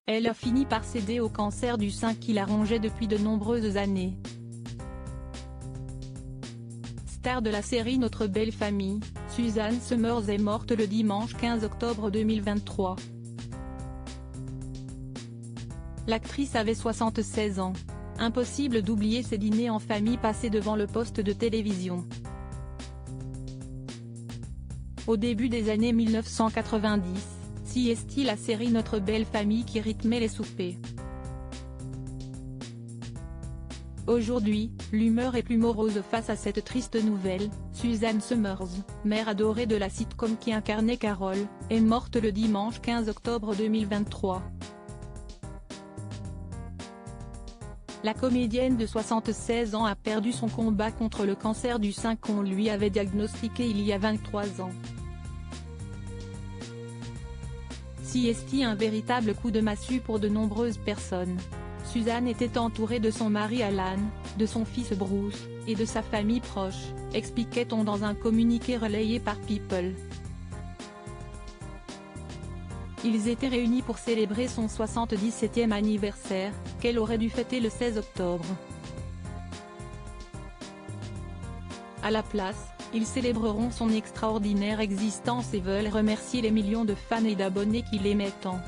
Elle a fini par céder au cancer du sein qui la rongeait depuis de nombreuses années. Star de la série Notre belle famille, Suzanne Somers est morte le dimanche 15 octobre 2023. L'actrice avait 76 ans. Impossible d'oublier ses dîners en famille passés devant le poste de télévision. Au début des années 1990, CST la série Notre belle famille qui rythmait les soupers. Aujourd'hui, l'humeur est plus morose face à cette triste nouvelle. Suzanne Somers, mère adorée de la sitcom qui incarnait Carol, est morte le dimanche 15 octobre 2023. La comédienne de 76 ans a perdu son combat contre le cancer du sein qu'on lui avait diagnostiqué il y a 23 ans. CST un véritable coup de massue pour de nombreuses personnes. Suzanne était entourée de son mari Alan, de son fils Bruce, et de sa famille proche, expliquait-on dans un communiqué relayé par People. Ils étaient réunis pour célébrer son 77e anniversaire, qu'elle aurait dû fêter le 16 octobre. À la place, ils célébreront son extraordinaire existence et veulent remercier les millions de fans et d'abonnés qui l'aimaient tant.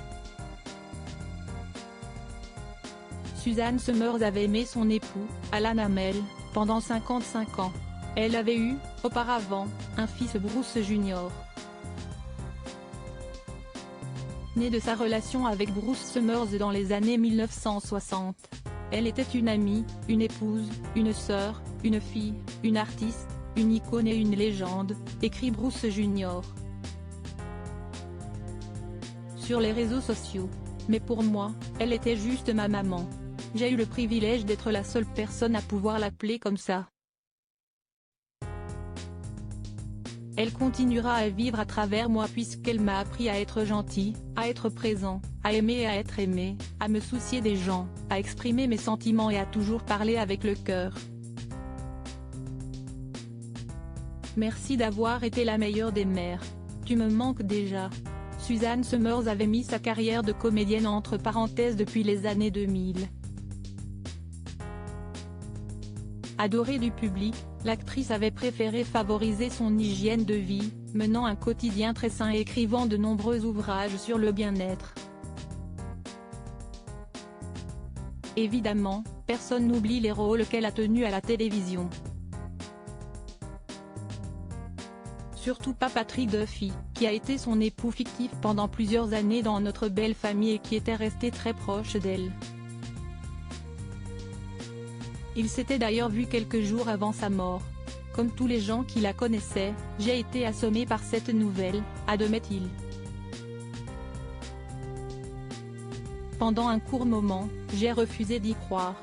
Suzanne Somers avait aimé son époux, Alan Hamel, pendant 55 ans. Elle avait eu, auparavant, un fils Bruce Jr. Né de sa relation avec Bruce Somers dans les années 1960. Elle était une amie, une épouse, une sœur, une fille, une artiste, une icône et une légende, écrit Bruce Jr. sur les réseaux sociaux. Mais pour moi, elle était juste ma maman. J'ai eu le privilège d'être la seule personne à pouvoir l'appeler comme ça. Elle continuera à vivre à travers moi puisqu'elle m'a appris à être gentil, à être présent, à aimer et à être aimé, à me soucier des gens, à exprimer mes sentiments et à toujours parler avec le cœur. Merci d'avoir été la meilleure des mères. Tu me manques déjà. Suzanne Somers avait mis sa carrière de comédienne entre parenthèses depuis les années 2000. Adorée du public, l'actrice avait préféré favoriser son hygiène de vie, menant un quotidien très sain et écrivant de nombreux ouvrages sur le bien-être. Évidemment, personne n'oublie les rôles qu'elle a tenus à la télévision. Surtout pas Patrick Duffy, qui a été son époux fictif pendant plusieurs années dans Notre belle famille et qui était resté très proche d'elle. Il s'était d'ailleurs vu quelques jours avant sa mort. Comme tous les gens qui la connaissaient, j'ai été assommé par cette nouvelle, admet-il. Pendant un court moment, j'ai refusé d'y croire.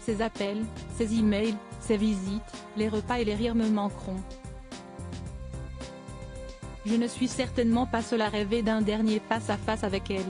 Ses appels, ses emails, ses visites, les repas et les rires me manqueront. Je ne suis certainement pas seul à rêver d'un dernier face-à-face avec elle.